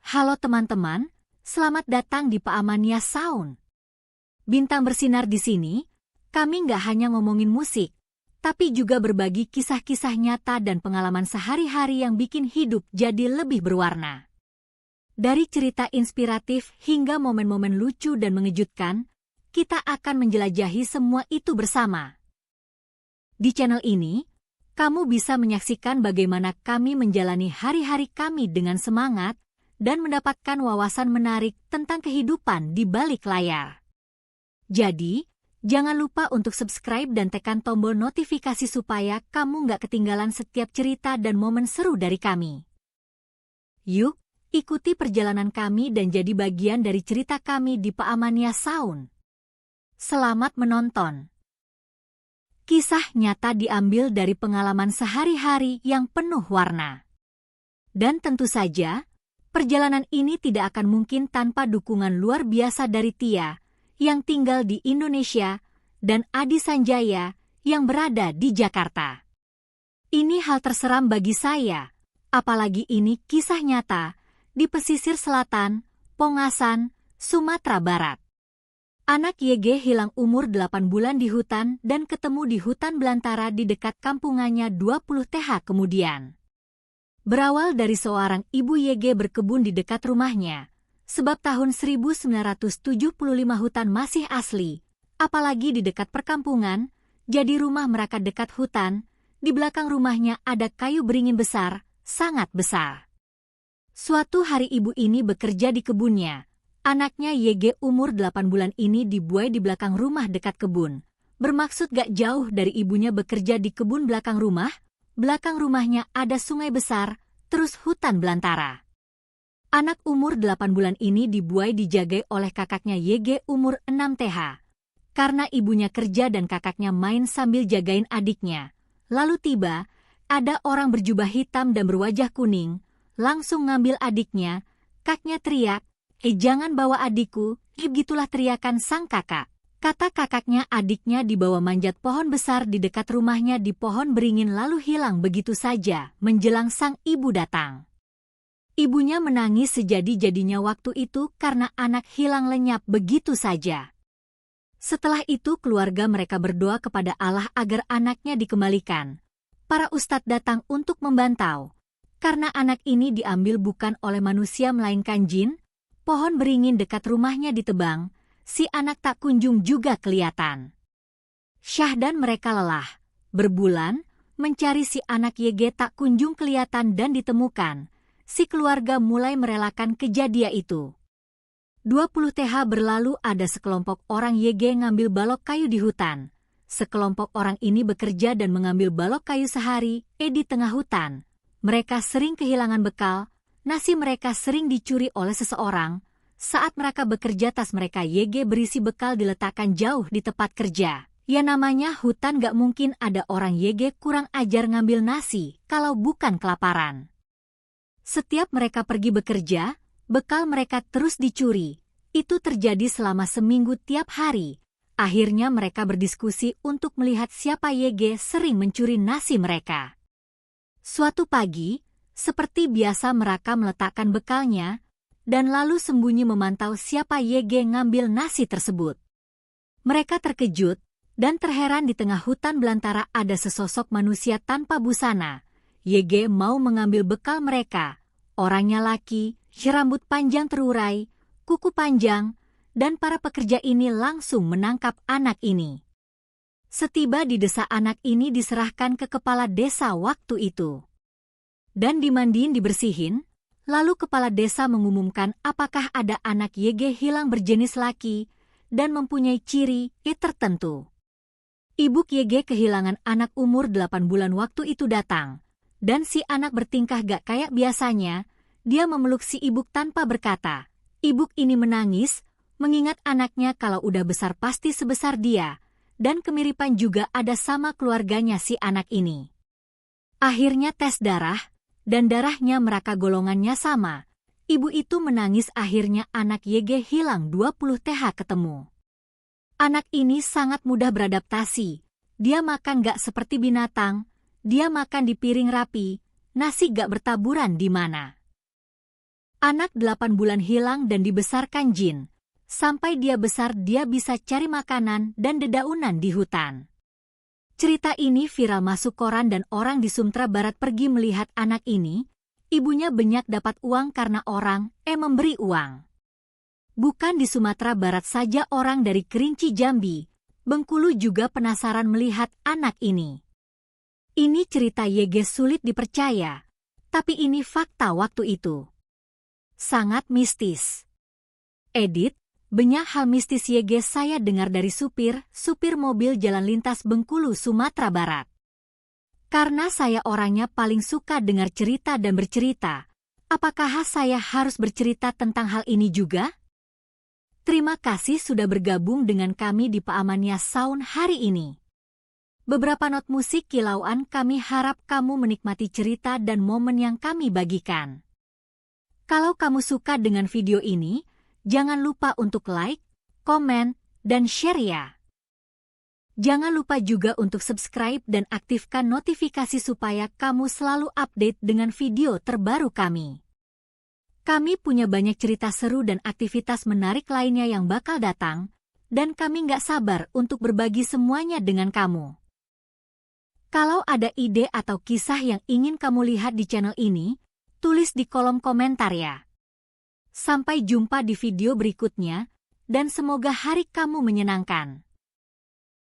Halo teman-teman, selamat datang di Paamania Sound. Bintang bersinar di sini, kami nggak hanya ngomongin musik, tapi juga berbagi kisah-kisah nyata dan pengalaman sehari-hari yang bikin hidup jadi lebih berwarna. Dari cerita inspiratif hingga momen-momen lucu dan mengejutkan, kita akan menjelajahi semua itu bersama. Di channel ini, kamu bisa menyaksikan bagaimana kami menjalani hari-hari kami dengan semangat, dan mendapatkan wawasan menarik tentang kehidupan di balik layar. Jadi, jangan lupa untuk subscribe dan tekan tombol notifikasi supaya kamu nggak ketinggalan setiap cerita dan momen seru dari kami. Yuk, ikuti perjalanan kami dan jadi bagian dari cerita kami di Paamania Sound. Selamat menonton. Kisah nyata diambil dari pengalaman sehari-hari yang penuh warna. Dan tentu saja, perjalanan ini tidak akan mungkin tanpa dukungan luar biasa dari Tia, yang tinggal di Indonesia, dan Adi Sanjaya, yang berada di Jakarta. Ini hal terseram bagi saya, apalagi ini kisah nyata, di pesisir selatan, Pongasan, Sumatera Barat. Anak YG hilang umur 8 bulan di hutan dan ketemu di hutan belantara di dekat kampungannya 20 TH kemudian. Berawal dari seorang ibu YG berkebun di dekat rumahnya, sebab tahun 1975 hutan masih asli, apalagi di dekat perkampungan, jadi rumah mereka dekat hutan, di belakang rumahnya ada kayu beringin besar, sangat besar. Suatu hari ibu ini bekerja di kebunnya, anaknya YG umur 8 bulan ini dibuai di belakang rumah dekat kebun, bermaksud gak jauh dari ibunya bekerja di kebun belakang rumahnya ada sungai besar, terus hutan belantara. Anak umur 8 bulan ini dibuai dijagai oleh kakaknya YG umur 6 TH. Karena ibunya kerja dan kakaknya main sambil jagain adiknya. Lalu tiba, ada orang berjubah hitam dan berwajah kuning, langsung ngambil adiknya, kakaknya teriak, jangan bawa adikku, begitulah teriakan sang kakak. Kata kakaknya adiknya dibawa manjat pohon besar di dekat rumahnya di pohon beringin lalu hilang begitu saja menjelang sang ibu datang. Ibunya menangis sejadi-jadinya waktu itu karena anak hilang lenyap begitu saja. Setelah itu keluarga mereka berdoa kepada Allah agar anaknya dikembalikan. Para ustadz datang untuk membantau. Karena anak ini diambil bukan oleh manusia melainkan jin, pohon beringin dekat rumahnya ditebang. Si anak tak kunjung juga kelihatan. Syah dan mereka lelah, berbulan, mencari si anak YG tak kunjung kelihatan dan ditemukan. Si keluarga mulai merelakan kejadian itu. 20 TH berlalu ada sekelompok orang YG ngambil balok kayu di hutan. Sekelompok orang ini bekerja dan mengambil balok kayu sehari, di tengah hutan. Mereka sering kehilangan bekal, nasi mereka sering dicuri oleh seseorang. Saat mereka bekerja tas mereka YG berisi bekal diletakkan jauh di tempat kerja. Ya namanya hutan gak mungkin ada orang YG kurang ajar ngambil nasi kalau bukan kelaparan. Setiap mereka pergi bekerja, bekal mereka terus dicuri. Itu terjadi selama seminggu tiap hari. Akhirnya mereka berdiskusi untuk melihat siapa YG sering mencuri nasi mereka. Suatu pagi, seperti biasa mereka meletakkan bekalnya, dan lalu sembunyi memantau siapa YG ngambil nasi tersebut. Mereka terkejut dan terheran di tengah hutan belantara ada sesosok manusia tanpa busana. YG mau mengambil bekal mereka. Orangnya laki, rambut panjang terurai, kuku panjang, dan para pekerja ini langsung menangkap anak ini. Setiba di desa anak ini diserahkan ke kepala desa waktu itu. Dan dimandiin dibersihin. Lalu kepala desa mengumumkan apakah ada anak YG hilang berjenis laki dan mempunyai ciri tertentu. Ibu YG kehilangan anak umur 8 bulan waktu itu datang, dan si anak bertingkah gak kayak biasanya, dia memeluk si ibu tanpa berkata. Ibu ini menangis, mengingat anaknya kalau udah besar pasti sebesar dia, dan kemiripan juga ada sama keluarganya si anak ini. Akhirnya tes darah, dan darahnya mereka golongannya sama. Ibu itu menangis akhirnya anak YG hilang 20 TH ketemu. Anak ini sangat mudah beradaptasi. Dia makan gak seperti binatang, dia makan di piring rapi, nasi gak bertaburan di mana. Anak 8 bulan hilang dan dibesarkan jin. Sampai dia besar dia bisa cari makanan dan dedaunan di hutan. Cerita ini viral masuk koran dan orang di Sumatera Barat pergi melihat anak ini. Ibunya banyak dapat uang karena orang memberi uang. Bukan di Sumatera Barat saja, orang dari Kerinci, Jambi, Bengkulu juga penasaran melihat anak ini. Ini cerita YG sulit dipercaya, tapi ini fakta waktu itu. Sangat mistis. Edit, banyak hal mistis YG saya dengar dari supir mobil jalan lintas Bengkulu, Sumatera Barat. Karena saya orangnya paling suka dengar cerita dan bercerita, apakah saya harus bercerita tentang hal ini juga? Terima kasih sudah bergabung dengan kami di Paamania Sound hari ini. Beberapa not musik kilauan, kami harap kamu menikmati cerita dan momen yang kami bagikan. Kalau kamu suka dengan video ini, jangan lupa untuk like, komen, dan share ya. Jangan lupa juga untuk subscribe dan aktifkan notifikasi supaya kamu selalu update dengan video terbaru kami. Kami punya banyak cerita seru dan aktivitas menarik lainnya yang bakal datang, dan kami nggak sabar untuk berbagi semuanya dengan kamu. Kalau ada ide atau kisah yang ingin kamu lihat di channel ini, tulis di kolom komentar ya. Sampai jumpa di video berikutnya, dan semoga hari kamu menyenangkan.